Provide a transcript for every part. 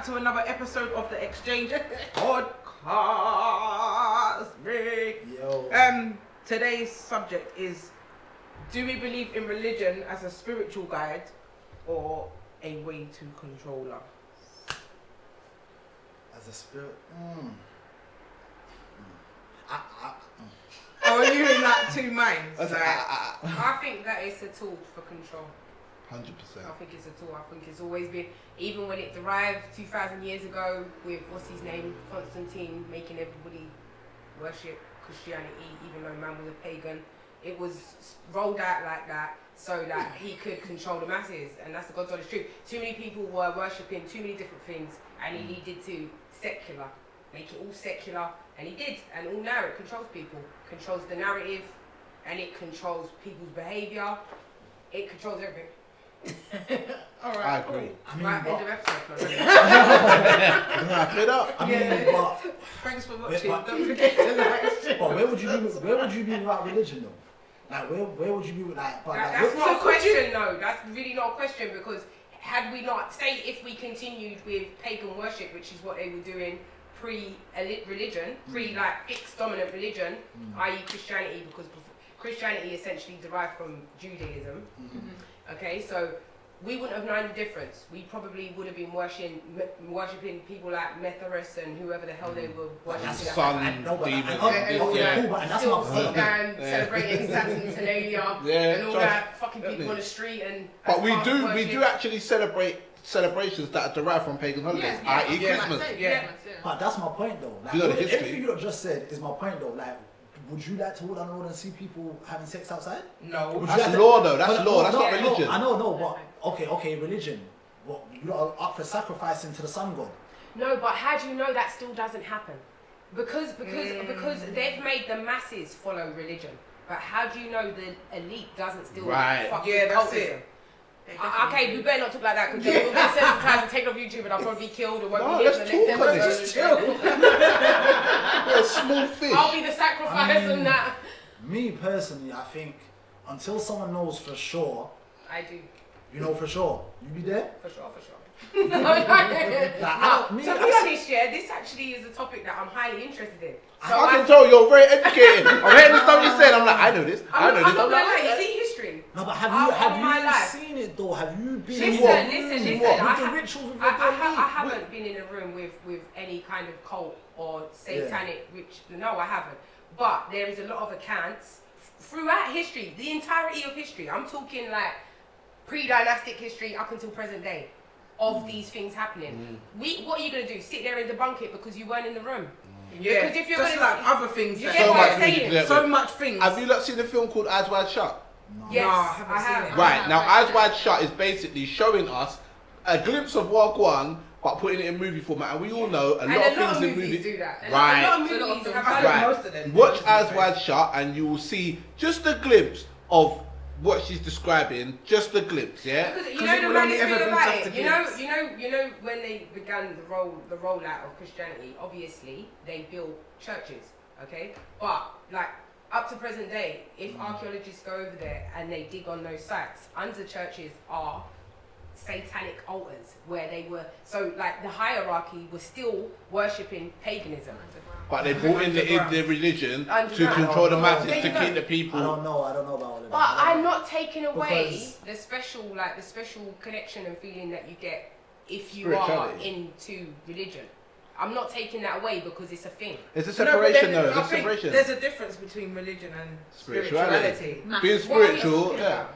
to another episode of the Exchange Podcast. Yo. Today's subject is: do we believe in religion as a spiritual guide or a way to control us? As a spirit. Or are you in like two minds? I think that it's a tool for control. 100%. I think it's a tool. I think it's always been, even when it derived 2,000 years ago with, what's his name, Constantine, making everybody worship Christianity, even though man was a pagan. It was rolled out like that so that he could control the masses, and that's the God's honest truth. Too many people were worshipping too many different things, and he needed to make it all secular, and he did. And all now it controls people, controls the narrative, and it controls people's behaviour. It controls everything. Alright, I agree. Cool. End of episode. Wrap it up. But thanks for watching. Don't forget to like. But where would you be without religion though? Like where would you be with like? That's not a question though. That's really not a question, because had we not, say if we continued with pagan worship, which is what they were doing pre-religion, like fixed dominant religion, i.e. Christianity, because Christianity essentially derived from Judaism. Okay, so we wouldn't have known the difference. We probably would have been worshipping people like Methodists and whoever the hell they were worshipping. Sun, demons. And celebrating Saturnalia and all that fucking people on the street. But we do actually celebrate celebrations that are derived from pagan holidays, i.e. Christmas. But that's my point though. Like, you know the history. Everything you just said is my point though. Like, would you like to walk down the road and see people having sex outside? No. That's law though. That's law. That's not religion. I know, but okay, religion. What, you lot are up for sacrificing to the sun god? No, but how do you know that still doesn't happen? Because they've made the masses follow religion. But how do you know the elite doesn't still fuck with that's cultism? it. Okay, we better not talk like that, because we'll get sensitized and taken off YouTube, and I'll probably be killed or won't be here for the next episode. Just chill. You're a small fish. I'll be the sacrifice on that. Me personally, I think until someone knows for sure. I do. You know for sure. You be there? For sure. To To be honest, this actually is a topic that I'm highly interested in. So I can tell you're very educated. I'm hearing the stuff you said. I'm like, I know this. I'm not gonna lie, you see history. No, but have you seen it though? Have you been Listen. with the rituals of I haven't been in a room with any kind of cult or satanic ritual. No, I haven't. But there is a lot of accounts throughout history, the entirety of history. I'm talking like pre-dynastic history up until present day of these things happening. What are you going to do? Sit there and debunk it because you weren't in the room? Yeah, because if you're just gonna, like other things. You get what I'm saying? So much things. Have you not seen the film called Eyes Wide Shut? No. Yes, No, I haven't seen it. Right, now Eyes Wide Shut is basically showing us a glimpse of World War I, but putting it in movie format. And we all know a lot of things in movies do that. Right. A lot of movies have done Right. Most of them. Watch Eyes Wide Shut and you will see just a glimpse of what she's describing, just a glimpse, yeah? Because you 'Cause know it the will only maddest ever thing be about just it. a You know when they began the rollout of Christianity, obviously they built churches, okay? But like up to present day, if archaeologists go over there and they dig on those sites, under churches are satanic altars where they were, so like the hierarchy was still worshipping paganism. But they brought in the religion to Underground. control the masses, Yeah, to you know. keep the I people. don't know about all of that. But I'm not taking away Because- the special connection and feeling that you get if you are Spirituality. into religion. I'm not taking that away because it's a thing. It's a No, but separation then though, I there's think separation. there's a difference between religion and spirituality. Being What are we spiritual, talking yeah. about?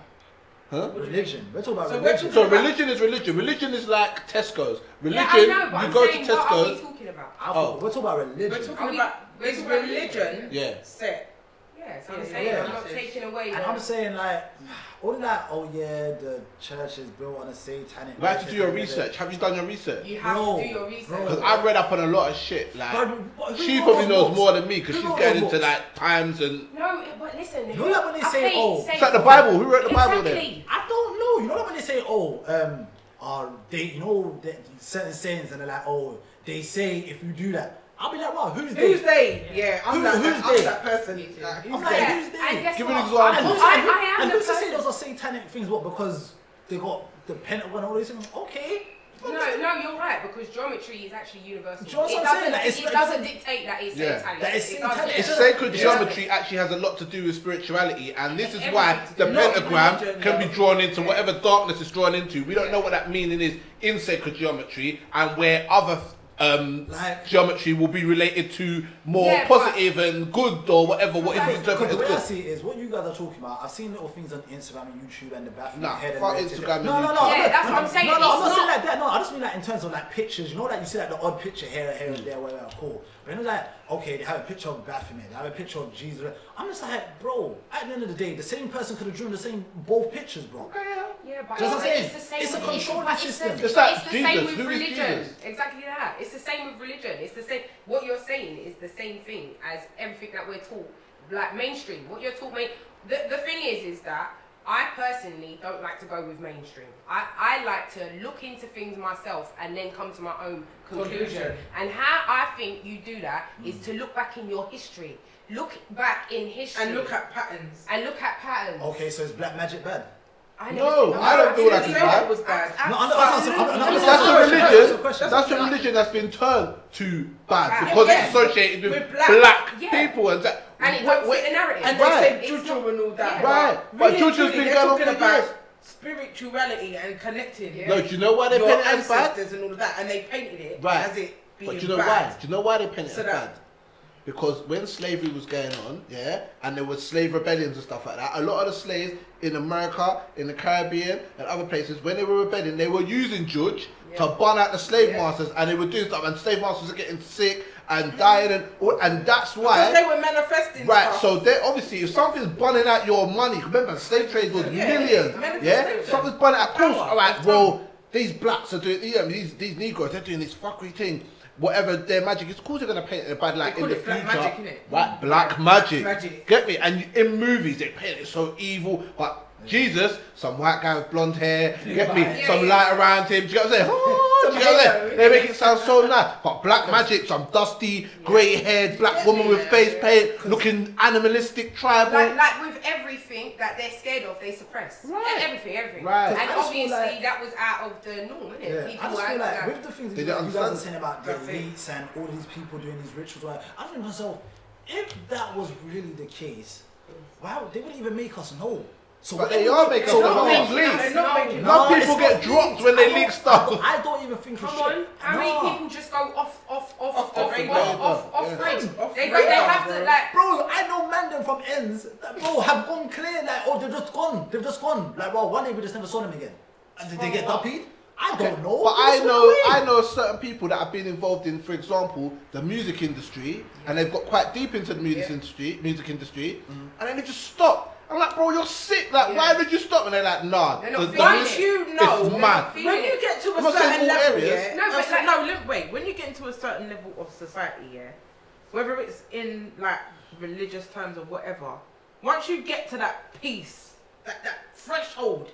Huh? Religion. We're talking about So religion. So religion is religion. Religion is like Tesco's. Religion, Yeah, I know, but you I'm go to saying, what are we Tesco's. talking about? We're talking about religion. We're talking Are we- about we're is talking about religion Yeah. set? Yeah, so I'm Yeah, saying yeah. I'm not taking away. And I'm saying like, all that, the church is built on a satanic. You have to do your research. Have you done your research? You have Bro, to do your research. bro. Because I've read up on a lot of shit. Like, But she who probably wrote knows books? more than me because Who she's wrote getting those into books? like times and. No, but listen. You know like when they say, It's like the Bible. Who wrote the Bible then? Exactly. I don't know. You know like when they say, they, you know, certain sayings and they're like, they say if you do that. I'll be like, wow, who's they? Who's they? Yeah, I'm Who's I'm they? that person. Me too. Like, I'm who's like, they? who's they? And guess Give an what? example. And who's, I am and the who's to say person. those are satanic things? What, because they got the Pentagon and all these things? Okay. No, you're right, because geometry is actually universal. Do you know what I'm saying? Like, It doesn't dictate that it's satanic. That it's satanic. It doesn't. Sacred geometry actually has a lot to do with spirituality, and this is why the Not pentagram religion, can no. be drawn into whatever darkness it's drawn into. We don't know what that meaning is in sacred geometry, and where other Like- geometry will be related to more Yeah, positive and good or whatever. What is Right. interpreted Because the way I as good? see it is, what you guys are talking about, I've seen little things on Instagram and YouTube and the bathroom Nah, head and fuck red Instagram and No, YouTube. Yeah, that's what I'm saying. No, It's I'm not saying not- like that. No, I just mean like in terms of like pictures. You know, like you see like the odd picture here and there, whatever. Cool. But you know, like okay, they have a picture of Baphomet, they have a picture of Jesus. I'm just like, bro. At the end of the day, the same person could have drawn the same both pictures, bro. Yeah, but That's what I'm saying. it's the same. It's a with- controlling but it's system. the- It's like it's the Jesus. same with Who is religion. Jesus? Exactly that. It's the same with religion. It's the same. What you're saying is the same thing as everything that we're taught, like mainstream. What you're taught, the thing is that I personally don't like to go with mainstream. I like to look into things myself and then come to my own conclusion. And how I think you do that is to look back in your history. Look back in history. And look at patterns. Okay, so is black magic bad? No, I don't feel like it's bad. It was bad. That's a religion. That's a religion that's been turned to bad because it's associated with black people and that. And it don't fit the narrative. And Right. they say juju and all that. Yeah. Right, but Really, Juju's truly, been they're going on talking for years. about spirituality and connecting. Yeah. No, do you know why they Your paint it as bad? ancestors and all of that, and they painted it Right. as it being But do you know bad. why? Do you know why they paint it So as that- bad? Because when slavery was going on, yeah, and there was slave rebellions and stuff like that, a lot of the slaves in America, in the Caribbean, and other places, when they were rebelling, they were using judge to burn out the slave masters, and they were doing stuff, and slave masters were getting sick and dying, and that's why. Because they were manifesting Right, stuff. so they obviously, if something's burning out your money, remember the slave trade was Yeah, millions, yeah? manifestation. Something's burning out, of course, Power. alright, well, these blacks are doing, these Negroes, they're doing this fuckery thing, whatever their magic is, of course they're going to paint it in a bad light They in call the it black future. magic, innit? Right, black magic. Magic. Get me? And in movies, they paint it so evil, but Jesus, some white guy with blonde hair, get me? Yeah, Some yeah. light around him, do you get what I'm saying? Oh, do you get what I'm halo, saying? They make it sound so nice. But black magic, some dusty, grey haired black woman with face paint, looking animalistic, tribal. Like with everything that they're scared of, they suppress. Right. Everything. Right. And I just feel obviously like- that was out of the norm, innit? Yeah, People I just were feel like that. with the things They that don't you guys are understand. saying about the That's it. elites and all these people doing these rituals, right? I think to myself, if that was really the case, wow, they wouldn't even make us know. So But whatever they are we- making so us what know. we- They're not making Now No, people it's get not dropped leaked. when they I leak don't- stuff. I don't even think Come it's on, shit. how No. many people just go off the radar. Yeah. grid? Off They radar, have to bro. like. Bro, I know man them from ends that bro have gone clear, like oh they've just gone. Like well one day we just never saw them again. And did they get duppied? I don't know. But That's what I know certain people that have been involved in, for example, the music industry, and they've got quite deep into the music industry, and then they just stop. I'm like, bro, you're sick. Like, why did you stop? And they're like, nah. They're not the feeling Once music you know, is mad. feeling when you it. get to I'm a not saying certain all level, areas. yeah. No, but like- Wait. When you get into a certain level of society, yeah, whether it's in like religious terms or whatever, once you get to that peace, that threshold,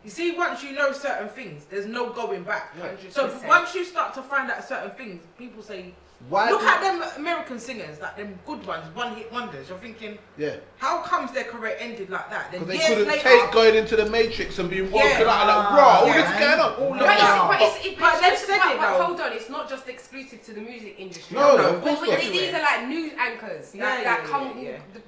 you see, once you know certain things, there's no going back. 100%. So once you start to find out certain things, people say, Why look do- at them American singers, like them good ones, one-hit wonders. You're thinking, Yeah. how comes their career ended like that? Then Because they years couldn't later, take going into the Matrix and being woken Yeah. out like, raw, all Yeah. this going on. All But of it's, that. but they've said it but though. hold on, it's not just exclusive to the music industry. No, of course But not. these are like news anchors Yeah,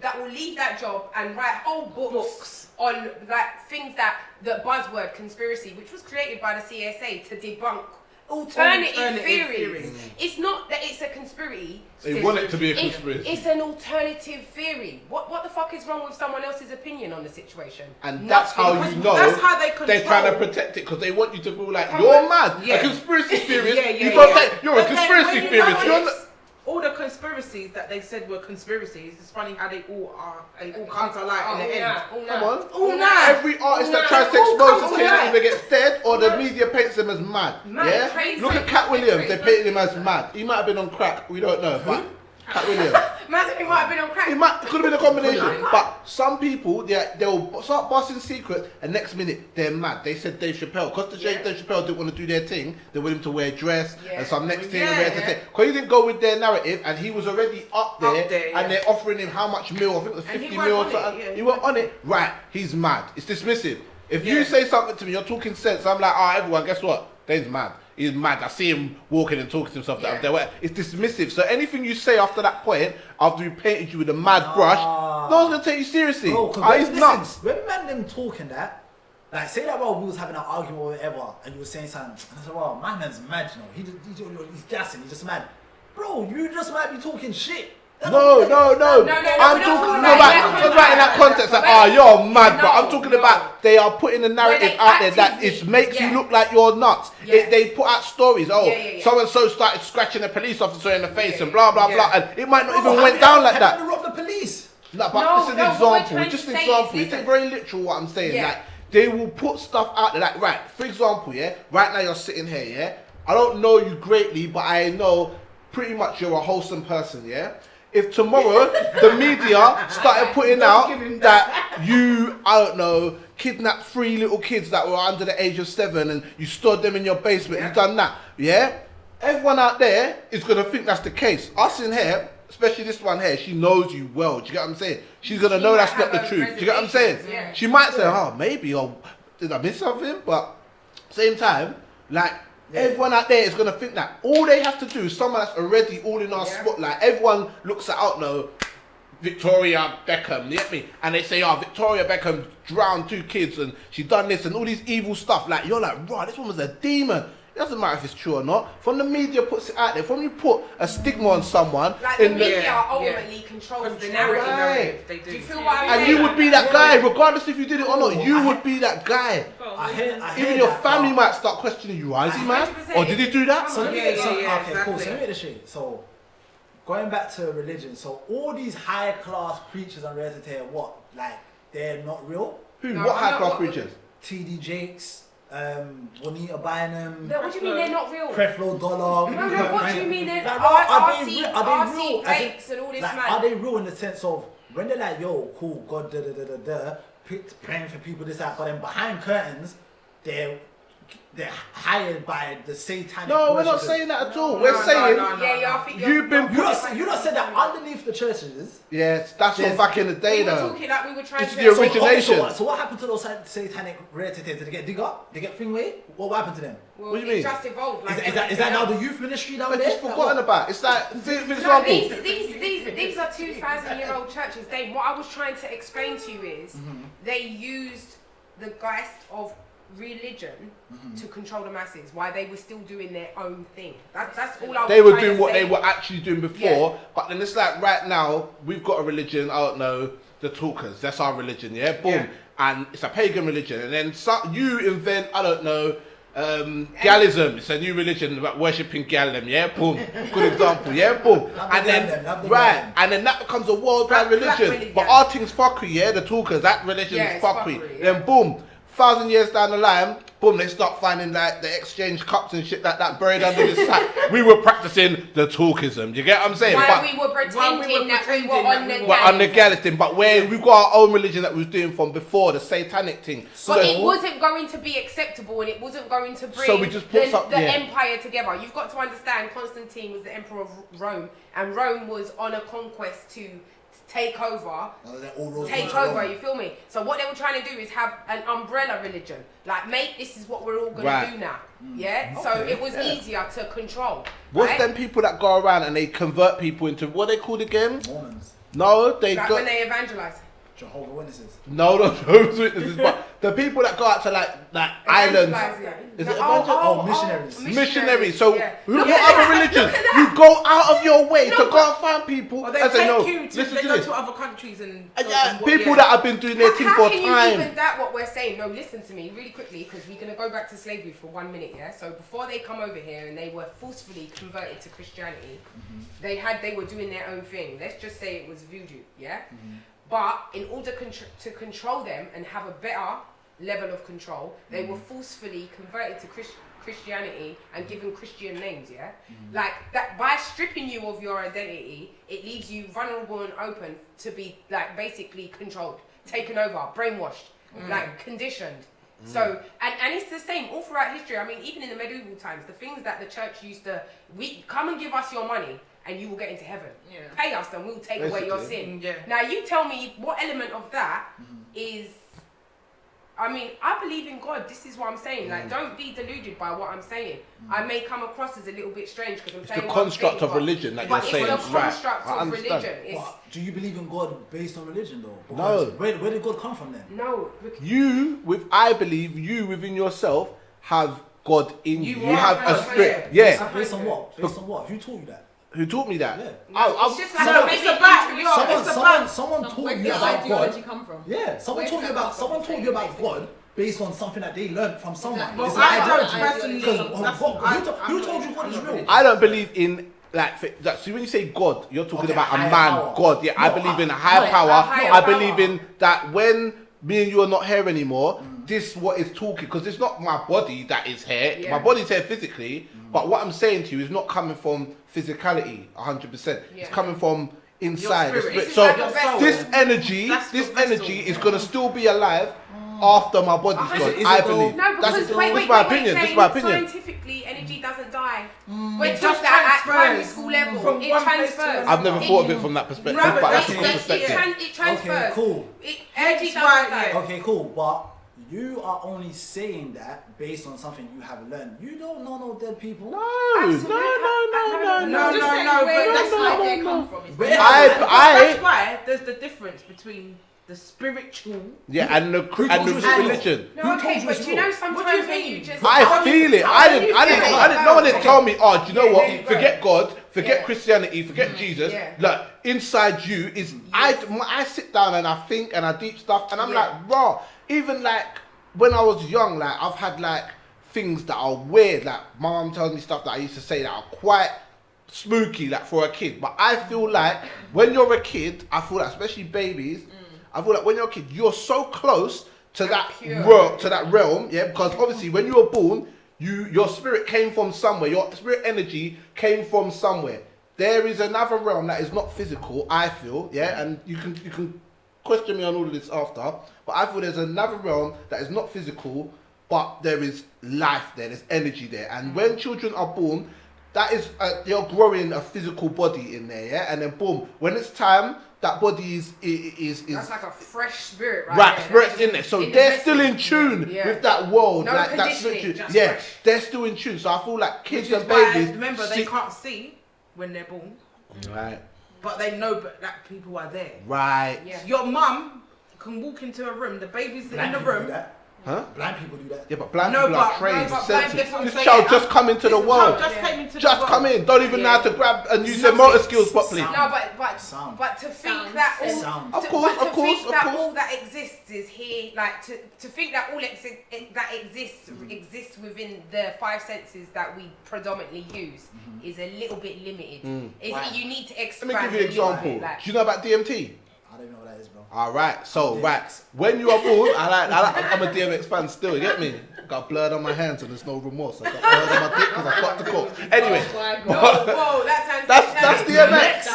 that will leave that job and write whole books on like things that the buzzword conspiracy, which was created by the CSA to debunk alternative theories. It's not that it's a conspiracy. They want it to be a conspiracy. It's an alternative theory. What the fuck is wrong with someone else's opinion on the situation? And that's how Nothing. you know That's how they they're trying to control. protect it because they want you to feel like Come you're on. mad. Yeah. A conspiracy theorist. Yeah, you yeah, don't yeah. take. You're a But then conspiracy when you theorist. know You're this, not. all the conspiracies that they said were conspiracies, it's funny how they all come to light in the end. Come on. All night. Every artist that All tries to night. expose All the thing night. either gets dead or the media paints him as mad. Mad, Yeah? crazy. Look at Cat Williams, they painted him as mad. He might have been on crack, we don't know. But Cat Williams. Imagine he might have been on crack. It could have been a combination. But some people, they'll start busting secrets and next minute they're mad. They said Dave Chappelle. Because Dave Chappelle didn't want to do their thing, they want him to wear a dress and some next thing. Because he didn't go with their narrative and he was already up there and they're offering him how much mil? I think it was 50 mil or something. He went on it. Right, he's mad. It's dismissive. If you say something to me, you're talking sense, I'm like, everyone, guess what? Dave's mad. he's mad. I see him walking and talking to himself that other day. It's dismissive. So anything you say after that point, after we painted you with a mad brush, no one's gonna take you seriously. Bro, He's nuts. When man them talking that, like say that while we was having an argument or whatever, and you were saying something, and I said, "Well, my man's mad, you know. He's gassing. He's just mad." Bro, you just might be talking shit. No. I'm talking about in that context that you're mad, but I'm talking about they are putting a narrative out there that it makes you look like you're nuts. They put out stories. So and so started scratching a police officer in the face and blah blah blah, and it might not even went down like that. Have you robbed the police? No, but this is an example. Just an example. It's very literal what I'm saying. Like they will put stuff out there. Like right, for example, right now you're sitting here. I don't know you greatly, but I know pretty much you're a wholesome person. If tomorrow the media started putting out that you, I don't know, kidnapped 3 little kids that were under the age of 7 and you stored them in your basement, you've done that, everyone out there is going to think that's the case. Us in here, especially this one here, she knows you well, do you get what I'm saying? She's going to know that's not the truth, do you get what I'm saying? Yeah. She might say, maybe, or did I miss something? But same time, like, everyone out there is going to think that. All they have to do is someone that's already all in our spotlight. Everyone looks at, Victoria Beckham, you get me? And they say, Victoria Beckham drowned 2 kids and she done this and all these evil stuff. Like, you're like, this one was a demon. It doesn't matter if it's true or not. From the media puts it out there, from you put a stigma on someone. Like the media ultimately controls the narrative. They do. Do you feel what I'm saying? And you would be that guy, regardless if you did it or not. You would be that guy. I hear Even your family might start questioning you. Is he mad? Or did he do that? So let me okay, cool. So let me get this straight. So going back to religion, so all these high class preachers on reality here, they're not real? Who? What high class preachers? TD Jakes, Juanita Bynum. No, what do you mean they're not real? Creflo Dollar. No, what do you mean they're are they real? Jakes and all this man? Are they real in the sense of when they're like, yo, cool, God, praying for people, this, that, but then behind curtains, they're hired by the satanic. No, we're not saying that at all. We're saying you've been. You not said that underneath the churches. Yes, that's from back in the day, though. We were talking like we were trying It's to. the origination. So what happened to those satanic rarities? Did they get dig up? They get thing away? What happened to them? Well, What do you mean? Just evolved. Like Is that now the youth ministry down They're there? just forgotten about. It's like, for No, example. these are 2,000-year-old churches. What I was trying to explain to you is they used the geist of religion to control the masses. Why they were still doing their own thing. That's all I was They were trying doing to what say. they were actually doing before, but then it's like right now we've got a religion. I don't know, the talkers. That's our religion, boom, and it's a pagan religion. And then you invent, I don't know, Gallism. It's a new religion about worshipping Gallim, boom. Good example, boom. And then and then that becomes a worldwide religion. But our thing's fuckery, the talkers. That religion is fuckery. Then boom. 1,000 years down the line, boom, they start finding like the exchange cups and shit that buried under the sack. We were practicing the talkism. Do you get what I'm saying? We were pretending that we were on the Gallis thing, but where we've got our own religion that we was doing from before, the satanic thing. But it wasn't going to be acceptable and it wasn't going to bring we just put the empire together. You've got to understand, Constantine was the emperor of Rome, and Rome was on a conquest to take over, you feel me? So what they were trying to do is have an umbrella religion. Like, mate, this is what we're all going to do now. So it was easier to control. What's them people that go around and they convert people into, what are they called again? Mormons. No, they like go... when they evangelize. Jehovah's Witnesses. No, Jehovah's Witnesses, but the people that go out to like islands. Is it missionaries. Missionaries. So what other religion? You go out of your way to go and find people. Or they go to other countries and people that have been doing their thing for time. How can you even doubt what we're saying? No, listen to me really quickly, because we're gonna go back to slavery for 1 minute. So before they come over here and they were forcefully converted to Christianity, they were doing their own thing. Let's just say it was voodoo. But in order to control them and have a better level of control, they were forcefully converted to Christianity and given Christian names, like that. By stripping you of your identity, it leaves you vulnerable and open to be like basically controlled, taken over, brainwashed, like conditioned. So and it's the same all throughout history. I mean, even in the medieval times, the things that the church used to, come and give us your money and you will get into heaven. Pay us and we'll take away your sin. Now you tell me what element of that is I mean, I believe in God. This is what I'm saying. Like, don't be deluded by what I'm saying. I may come across as a little bit strange because I'm saying the construct of religion that you're saying. But it's the construct right. of religion. But do you believe in God based on religion, though? No. Where did God come from then? No. I believe you within yourself have God in you. You are have a spirit. Yeah. Based on what? Based on what? Who taught you that? Who taught me that? Yeah. It's just like someone told you about God. Yeah, someone told you about God based on something that they learned from someone. Well, It's I an don't ideology. personally. Who told you God is real? I don't believe in so when you say God, you're talking Okay, about a higher man, power. God. Yeah, I No, believe in a no, higher a power. higher I believe power. in that when me and you are not here anymore, this what is talking, because it's not my body that is here. Yeah. My body's here physically, but what I'm saying to you is not coming from physicality 100%. Yeah. It's coming from inside. Your spirit. This is So like your vessel. this energy, That's this your vessel. energy is gonna still be alive after my body's gone. Is it I though? believe. No, because That's wait, my opinion. This is my opinion. Scientifically, energy doesn't die. We're It taught just that at primary transfers school level. from It one place to transfers. another. I've never thought of it from that perspective, No, but that's a good that's- perspective. It transfers. Okay, cool. Energy That's why, doesn't die. yeah. Okay, cool. But you are only saying that based on something you have learned. You don't know no dead people. No, Absolutely. no. No, Just saying but where that's the not- idea come from. Where- That's why there's the difference between the spiritual. Yeah, and the told and you the it's real? religion. No, Who okay, told you but it's you know real? sometimes What do you when mean? you just I feel it. I didn't. No one didn't tell me. Oh, do you know Yeah, what? there you go. Forget God. Forget Yeah. Christianity. Forget Jesus. Yeah. Look, inside you is. I sit down and I think and I deep stuff and I'm Yeah. like, raw. Even like when I was young, like I've had like things that are weird. Like my mum tells me stuff that I used to say that are quite spooky, like for a kid. But I feel like when you're a kid, I feel like especially babies. I feel like when you're a kid, you're so close to that pure. realm, yeah. Because obviously, when you were born, your spirit came from somewhere. Your spirit energy came from somewhere. There is another realm that is not physical. I feel, yeah, and you can question me on all of this after. But I feel there's another realm that is not physical, but there is life there. There's energy there, and when children are born, that is they're growing a physical body in there, yeah. And then boom, when it's time, that body is That's like a fresh spirit, right? right, there. spirit's That's in there, so the they're vessel. still in tune Yeah. with that world, No like that conditioning, spiritual. just Yeah, fresh. they're still in tune. So I feel like kids Which is and why, babies. remember, they can't see when they're born, Right, but they know that people are there. right. Yeah. Your mum can walk into a room, the baby's Blind in the people do room. that. Huh? Blind people do that. Yeah, but blind No, people are but- trained, no, but sensitive. blind people This say, child yeah, just come into the This world. child just came into the Just world. come in. Don't even know how to grab and use their motor skills properly. Sound. No, Sound. but to think Sound. that all, Sound. Of to- course, but of to course, think of that course. all that exists is here, like to think that all that exists within the five senses that we predominantly use is a little bit limited. Is Why? you need to Let expand. me give you an a little example. bit, like, Do you know about DMT? I don't know what that is, bro. All right, so DMX. right when you are born, I'm a DMX fan still. You get me? Got blood on my hands and there's no remorse. I got blood on my dick because I fucked the coke. Anyway, whoa, that sounds that's satanic. DMX.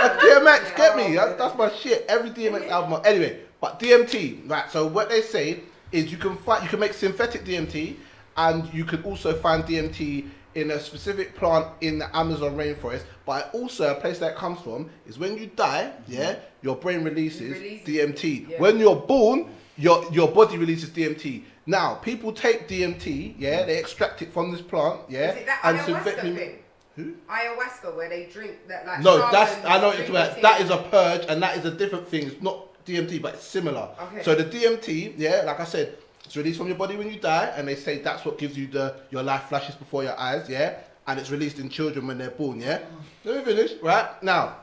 That's DMX. Get me? That's my shit. Every DMX album. Anyway, but DMT, right? So what they say is you can make synthetic DMT, and you can also find DMT in a specific plant in the Amazon rainforest. But also a place that it comes from is when you die, yeah, your brain releases DMT. Yeah. When you're born, your body releases DMT. Now, people take DMT, yeah, they extract it from this plant, yeah, Is it that and ayahuasca synthetically. thing? Who? Ayahuasca, where they drink that like. No, shamans I know what drink you're talking about. it. That is a purge, and that is a different thing. It's not DMT, but it's similar. Okay. So the DMT, yeah, like I said, it's released from your body when you die, and they say that's what gives you your life flashes before your eyes, yeah, and it's released in children when they're born, yeah. Let me finish, right? Now,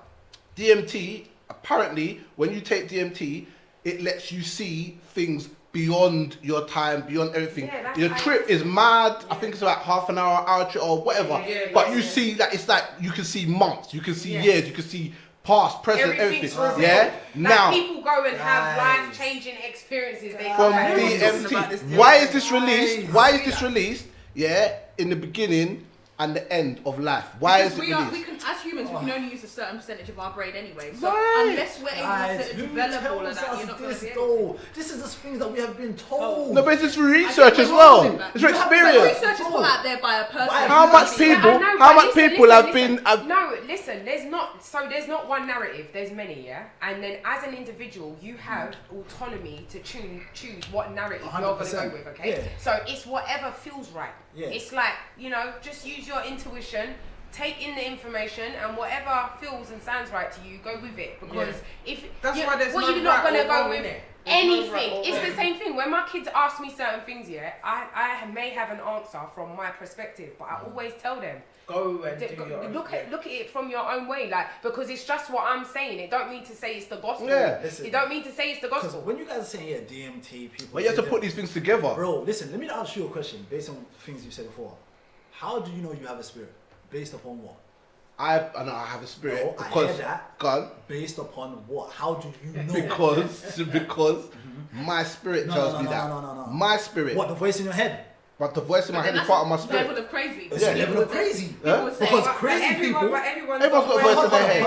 DMT, apparently, when you take DMT, it lets you see things beyond your time, beyond everything. Yeah, that's Your how trip is mad. I think it's about half an hour trip or whatever. Yeah, but yeah. you see that it's like you can see months, you can see Yeah. years, you can see past, present, Everything's everything. revealed. Yeah. Like Now people go and have Guys. life-changing experiences. They from go Everyone's talking DMT, about this why DMT. is this released? Why is this released? Yeah, in the beginning and the end of life. Why is it we released? can, as humans, we can only use a certain percentage of our brain anyway. So Right. unless we're able to develop all of that, you're not going to be able to. This is just things that we have been told. No, but it's just research as well. It's But experience. research is put out there by a person. How much people? I know, How but much people have been? No, listen. There's not one narrative. There's many, yeah. And then as an individual, you have autonomy to choose what narrative you're going to go 100%. with. Okay. Yeah. So it's whatever feels right. Yeah. It's like, just use your intuition. Take in the information and whatever feels and sounds right to you, go with it. Because if That's you, why there's well, no you're not right gonna or go wrong with in it. anything. It's the same thing. When my kids ask me certain things, yeah, I may have an answer from my perspective, but I always tell them, Go and do your own look at it from your own way, like, because it's just what I'm saying. It don't mean to say it's the gospel. Yeah. Listen. It don't mean to say it's the Because gospel. when you guys are saying DMT, people. But you have to say put that- these things together. Bro, listen. Let me ask you a question based on things you said before. How do you know you have a spirit? Based upon what? I know I have a spirit No, I because hear that. God, Based upon what? How do you know? because my spirit tells me that. No. My spirit. What, the voice in your head? But the voice in my But head then is part of my that's a level spirit. of crazy. It's a level of People would- crazy. people would say, Because well, crazy people. Everyone's Everyone's got a voice in their head.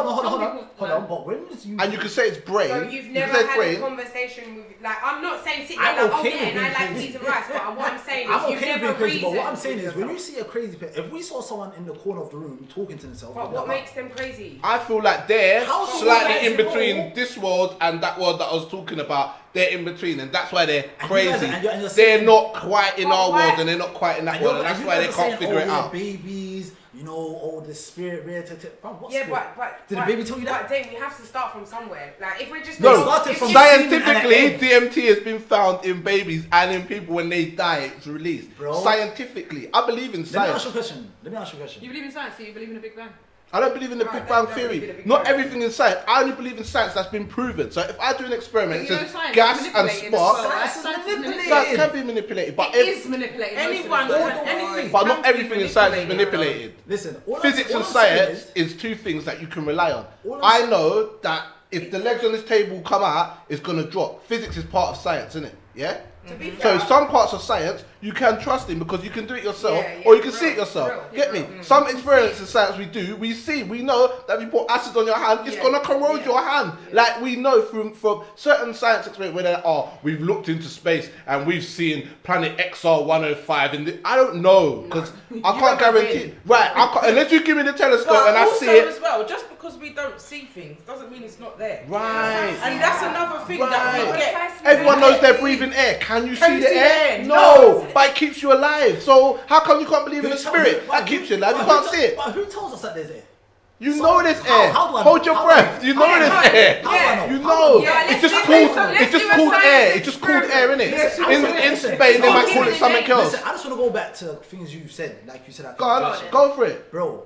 Hold on. But when you And you can say it's brain. So you you've can never say it's had brain. a conversation with, like, I'm not saying sit there I'm like, oh okay yeah, with and I being like crazy. peas and rice, but what I'm saying is I'm you've okay never being crazy, but what I'm reasoned saying is with when you yourself. see a crazy person, if we saw someone in the corner of the room talking to themselves, But what makes them crazy? I feel like they're How do you slightly guys in between know? this world and that world that I was talking about. They're in between, and that's why they're And you crazy. guys- and you're They're saying- not quite in But our why- world, and they're not quite in that world, and that's why they can't figure it out. Babies, the spirit, what Yeah, spirit? but Did the baby tell you that? But then we have to start from somewhere. Like if we're just No, started if from you- scientifically, DMT has been found in babies and in people when they die. It's released. Bro. Scientifically, I believe in Let me ask science. you a question. Let me ask you a question. You believe in science, so you believe in a Big Bang? I don't believe in the Right, Big Bang that's really theory. the Big Not Bang. everything in science. I only believe in science that's been proven. So if I do an experiment, it You know says science gas is and manipulated as spark. well, right? Science is Science is manipulated. Science can be manipulated, but It is manipulated. most of the Anyone time. can, anything. but can not be everything in science is manipulated. manipulated. Listen, all Physics all and I'm saying science is two things that you can rely on. All I'm I saying- know that if the legs on this table come out, it's gonna drop. Physics is part of science, isn't it? Yeah. To be So fair, some parts of science you can trust in because you can do it yourself, Yeah, or you can real, see it yourself. real, Get me? real. Some experiments in science we know that if you put acid on your hand, it's Yeah, gonna corrode yeah, your hand. yeah. Like we know from certain science experiments where they're we've looked into space and we've seen planet XR105, and I don't know because I You can't haven't guarantee. been. Right, I can't, unless you give me the telescope But and I also see it. as well, just because we don't see things doesn't mean it's not there. Right. And that's another thing that we Right. get. Everyone knows they're breathing air. Can you Can see you the see air? the air? No, No. but it keeps you alive. So how come you can't believe in the spirit? That keeps you alive. You can't see it. But who tells us that there's air? You So, know there's how- air. how do I know? Hold your How do breath. I- You know how do there's I know? air. How do I know? You How know. do I know? Yeah, It's just let's called. do a It's just science called air. It's experiment. just called air, innit? Yes, In listen, Spain, they might listen, call it something else. Listen, I just want to go back to things you said, like you said. Go on, go for it. Bro,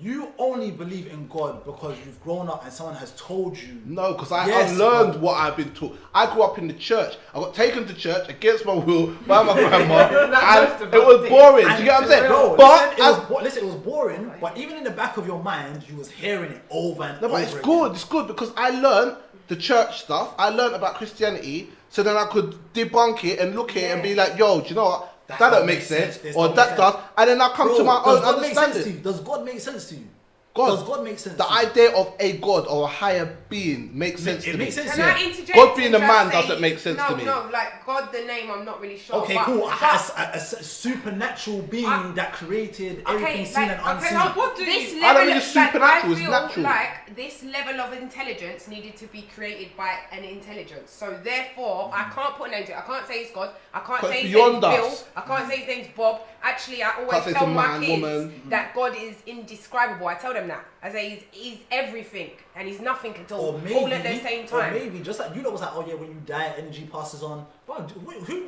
you only believe in God because you've grown up and someone has told you. No, because I Yes, unlearned but- what I've been taught. I grew up in the church. I got taken to church against my will by my grandma, and it was boring. Do you get what I'm saying? Bro, But listen, it was boring, but even in the back of your mind, you was hearing it over and no, over but it's again. good. It's good because I learned the church stuff. I learned about Christianity, so then I could debunk it and look at it and be like, "Yo, do you know what? That don't make sense," This or don't that make does, sense. and then I come Bro, to my does own God make sense to understanding. you? Does God make sense to you? God. Does God make sense The to you? idea of a God or a higher being makes sense It to me. makes sense Can Yeah. I interject? God being and a just man say- doesn't make sense no, to me. No, like God, the name, I'm not really sure. Okay, but, cool. but- A supernatural being that created everything Okay, seen like, and unseen. now what do this you- I don't level mean of, it's supernatural, I it's feel natural. like this level of intelligence needed to be created by an intelligence. So therefore, I can't put a name to it. I can't say it's God. I can't 'Cause say his beyond name's Bill. us. I can't say his name's Bob. Actually, I always say it's tell a my man, kids woman. that God is indescribable. I tell them that. I say he's everything and he's nothing at all. Or maybe, all at the same or time. maybe just like you know, was like, oh yeah, when you die, energy passes on. Bro,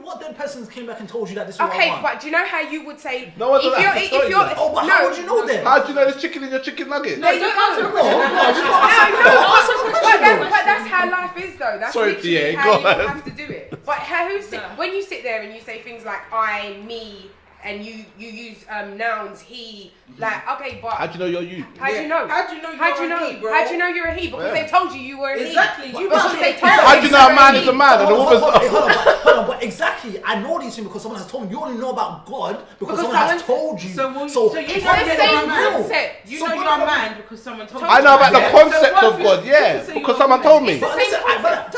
what then persons came back and told you that this is what I Okay, want? but do you know how you would say No one if doesn't you're have to tell you that. Oh, but how would you know then? How do you know there's chicken in your chicken nugget? No, don't answer the question. But that's how life is, though. That's Sorry, literally Pierre, how go you ahead. have to do it. But when you sit there and you say things like I, me, and you use nouns, he, like, okay, but How do you know you're you? how do you know? How do you know How do you you're a know? he, bro? How do you know you're a he? Because Yeah. they told you were a he. Exactly. You Because must they be- told How do you know a man is a man and a woman's Hold not? on, but exactly, I know these things because someone has told me. You only know about God because someone has told you. So it's the same concept. You know you're a man because someone told you. I know about the concept of God, yeah, because someone told me.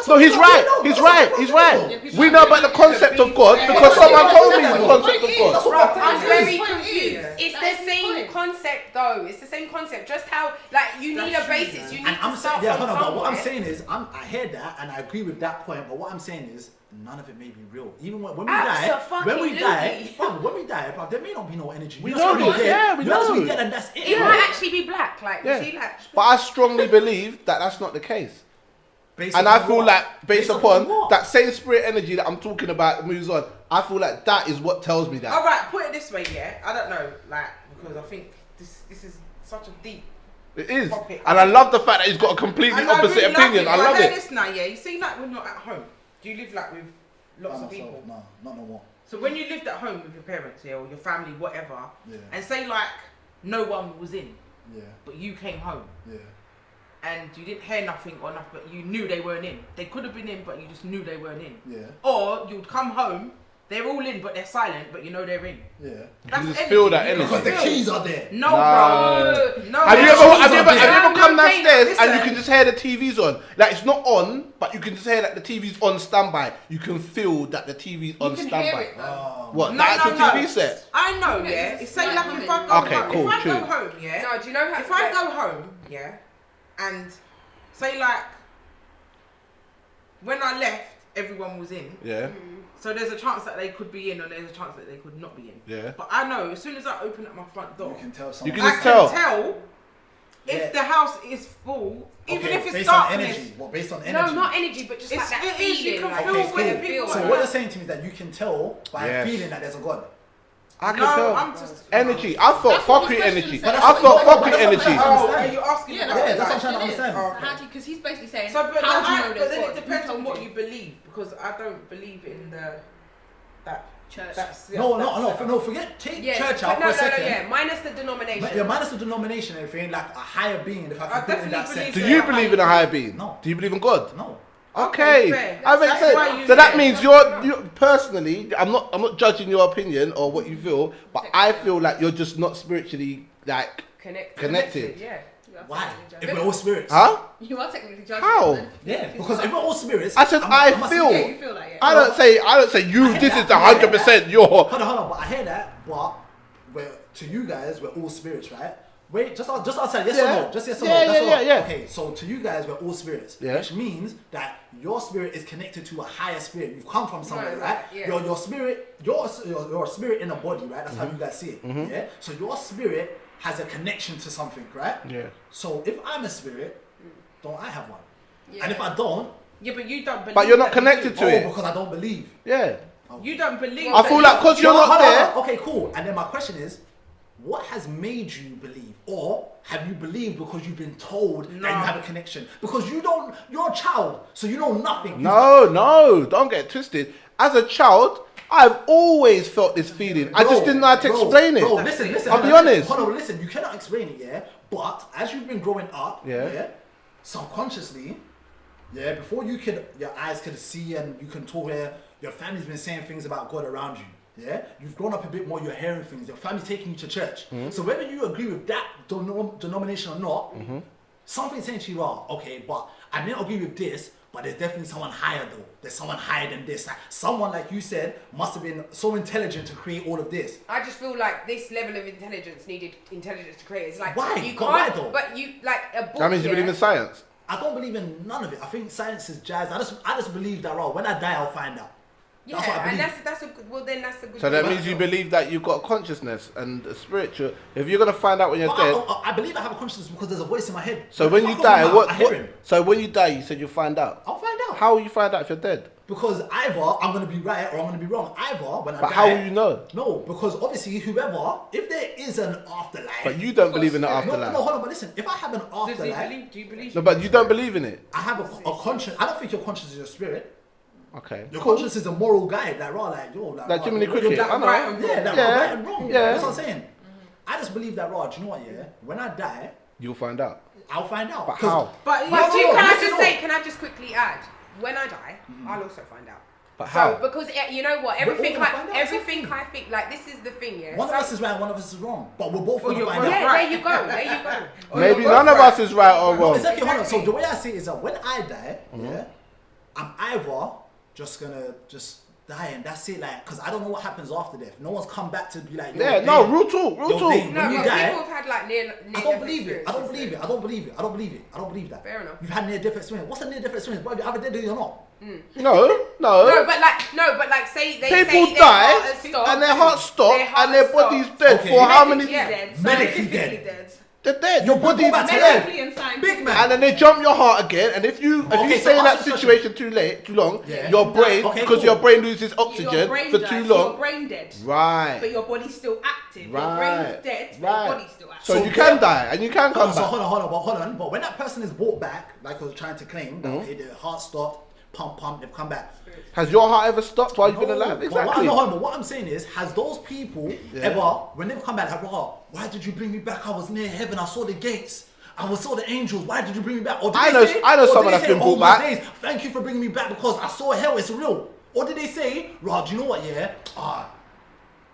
So he's right. He's right. He's right. We know about the concept of God because someone told me the concept of God. I'm very confused. It's the same concept, though. It's the same concept. Just how, like, you need a basis. You need to start from somewhere. What I'm saying is, I hear that and I agree with that point. But what I'm saying is, none of it may be real. Even when we die, bro, there may not be no energy. We know this, yeah, we know. We get and that's it. It might actually be black, like, Yeah. you see, like. But I strongly believe that that's not the case. And I feel like based upon that same spirit energy that I'm talking about moves on, I feel like that is what tells me that. All right, put it this way, yeah. I don't know, like, because I think this is such a deep. It is, topic. and I love the fact that he's got a completely And I opposite really opinion. I love hear it. this now, yeah. You see, like when you're at home, do you live like with lots of people? No, not no more. So when you lived at home with your parents, yeah, or your family, whatever, Yeah. and say like no one was in, Yeah, but you came home. yeah. And you didn't hear nothing or nothing, but you knew they weren't in. They could have been in, but you just knew they weren't in. Yeah. Or you'd come home, they're all in, but they're silent, but you know they're in. Yeah. That's You just feel that energy. energy. Because the keys are there. No, bro. No. Have you ever come No, downstairs listen. and you can just hear the TV's on? Like it's not on, but you can just hear that the TV's on standby. You can feel that the TV's on can standby. hear it, though. What? No, The actual no. TV set? I know, Yeah, yeah. it's It's say like like women. if I go Okay, home, cool, if I true. go home, yeah. No, do you know how? If I go home, yeah, and say like when I left, everyone was in. Yeah. So there's a chance that they could be in, or there's a chance that they could not be in. Yeah. But I know as soon as I open up my front door, You can tell You someone. can I just can tell. tell if Yeah. the house is full, even Okay, if it's based on darkness. energy. Well, based on No, energy. not energy, but just like It's- that it is, you feeling. can like, feel Okay, you what can it feel feels So like what that. you're saying to me is that you can tell by Yes. feeling that there's a God. I can No, tell. I'm just Energy. I felt That's what fuckery his question energy. said. I felt fuckery That's energy. what Oh, are you asking Yeah, about Yeah, that? that's what I'm trying to it is. understand. Okay. How do you? Because he's basically saying, So, but, how do you know but there's then God? it Who depends told on what you? you believe, because I don't believe in that Church. that's No, forget, take Yeah, church but out for a second. yeah, minus the denomination. Yeah, minus the denomination and everything, like a higher being, if I I can put it in that definitely sense. Do believe you believe in a higher being? No. Do you believe in God? No. Okay, fair. I make That's why you sense. So that said- means you personally. I'm not judging your opinion or what you feel, but I feel like you're just not spiritually like Connected. Yeah. You are Why? technically If we're judging. all spirits. huh? You are technically judging. How? them. Yeah, because if we're all spirits. I said I feel. Yeah, you feel like it. I don't say you. I hear This that. is the 100% your. Hold on, but I hear that, but to you guys, we're all spirits, right? Wait, just outside, yes or Yeah. no? Just yes or Yeah, no? yeah, That's all. yeah. Okay, so to you guys, we're all spirits, Yeah. which means that your spirit is connected to a higher spirit. You've come from somewhere, Right, right? yeah. Your spirit, your spirit in a body, right? That's how you guys see it. Yeah. So your spirit has a connection to something, right? Yeah. So if I'm a spirit, don't I have one? Yeah. And if I don't, Yeah, but you don't believe. But you're not that you connected do. to it. because I don't believe. Yeah. You don't believe. I feel like because you're not Hold on, there. hold on. Okay, cool. And then my question is, what has made you believe? Or have you believed because you've been told that you have a connection? Because you're a child, so you know nothing. No, don't get it twisted. As a child, I've always felt this feeling. I just didn't know how to explain it. Bro, listen. I'll be honest. Hold on, listen. You cannot explain it, yeah? But as you've been growing up, Yeah. subconsciously, yeah, before your eyes could see and you can talk, your family's been saying things about God around you. Yeah, you've grown up a bit more. You're hearing things. Your family's taking you to church. So whether you agree with that denomination or not, something's saying to you, okay, but I didn't agree with this. But there's definitely someone higher though. There's someone higher than this. Like, someone, like you said, must have been so intelligent to create all of this. I just feel like this level of intelligence needed intelligence to create. It's like Why? you But why can't. though? But you like a book. That means you yeah? believe in science. I don't believe in none of it. I think science is jazz. I just believe that when I die, I'll find out. Yeah, That's what I believe. and that's a good. Well, then that's a good. So that thing. means you believe that you've got a consciousness and a spiritual. If you're gonna find out when you're But dead. I believe I have a consciousness because there's a voice in my head. So If when I you close die, my mouth, what? I hear him. So when you die, you said you'll find out. I'll find out. How will you find out if you're dead? Because either I'm gonna be right or I'm gonna be wrong. Either when I But die. how will you know? No, because obviously whoever, if there is an afterlife. But you don't believe in the No, afterlife. hold on. But listen, if I have an Does he afterlife, believe? Do you believe? No, but you don't believe in it. I have a conscience. I don't think your conscience is your spirit. Okay. Your Cool. conscience is a moral guide, Like Jiminy Cricket. that I know. right and wrong. Yeah, that Yeah. right and wrong. Yeah. That's what I'm saying. I just believe that, do you know what, yeah? When I die, You'll find out. I'll find out. But 'Cause- how? But But No, can no, I listen, just no. say? Can I just quickly add? When I die, I'll also find out. But how? So because you know what, everything all gonna find out everything I think like this is the thing, yeah. One of us is right, one of us is wrong. But we're both gonna find out. Yeah, there you go, there you go. Maybe none of us is right or wrong. Exactly, hold on. So the way I see it is that when I die, yeah, I'm either just gonna die and that's it, like, because I don't know what happens after death. No one's come back to be like, yo, Yeah, no, real talk. No, you but die, people have had like near I don't believe it. I don't believe it. I don't believe it. I don't believe it. I don't believe that. Fair enough. You've had near-death experience. What's a near-death experience? Bro, you either dead or not. No. No, but like say they People say die and their heart stopped and their body's dead Okay. for how many? Medically dead. They're dead. Your Your body body's back to dead. life. Big man. And then they jump your heart again, and if you Okay, so stay in that ask the situation too long, Yeah. your brain, Okay, because cool. your brain loses oxygen Your brain for dies, too Your long. brain dead. Right. But your body's still active. Your Right. brain's dead, but Right. your body's still active. So So you can yeah. die, and you can come back. Hold on. But when that person is brought back, like I was trying to claim, that okay, their heart stopped, pump, they've come back. Has your heart ever stopped while you've been No, alive? but Exactly. but what I'm saying is, has those people ever, when they've come back, like, oh, why did you bring me back? I was near heaven, I saw the gates. I saw the angels. Why did you bring me back? Or did I they know- say, I know or did someone they that's say, been oh, brought my back. days, thank you for bringing me back because I saw hell. It's real. Or did they say, Rod, you know what? Yeah,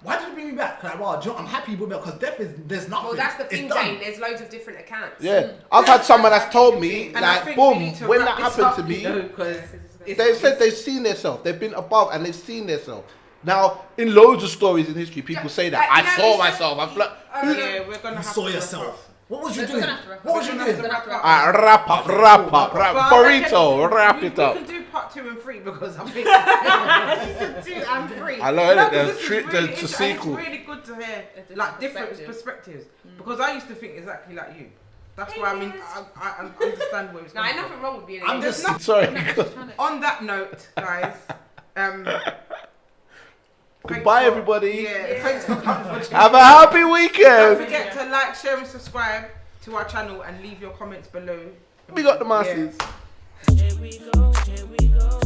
why did you bring me back? Like, Rod, you know, I'm happy with me because death is there's nothing. Well, that's the It's thing, done. Jane. There's loads of different accounts. Yeah, I've had someone that's told me, And I like, think boom, we need to when wrap that this happened to up, me, you know, 'cause it's- they said they've seen themselves. They've been above and they've seen themselves. Now, in loads of stories in history, people say that. Like, I you know, saw it's myself. I flew. Yeah, we're gonna You have saw to yourself. What was you We're doing? gonna have to wrap up. What was you We're gonna have doing? to wrap up. Wrap up. But I Burrito, reckon wrap we it up. can do part 2 and 3 because I think season 2 and 3. I learned No, it. but There's this is tri- really there's a interesting, sequel. and it's really good to hear different like different perspective. perspectives because I used to think exactly like you. That's why I mean I understand where it's No, coming ain't from. nothing wrong with being I'm an just angel. Sorry. On that note, guys, Goodbye, thanks for- everybody. Yeah, thanks for coming. Have a happy Don't weekend. forget to like, share, and subscribe to our channel and leave your comments below. We got the masses. Here we go, here we go.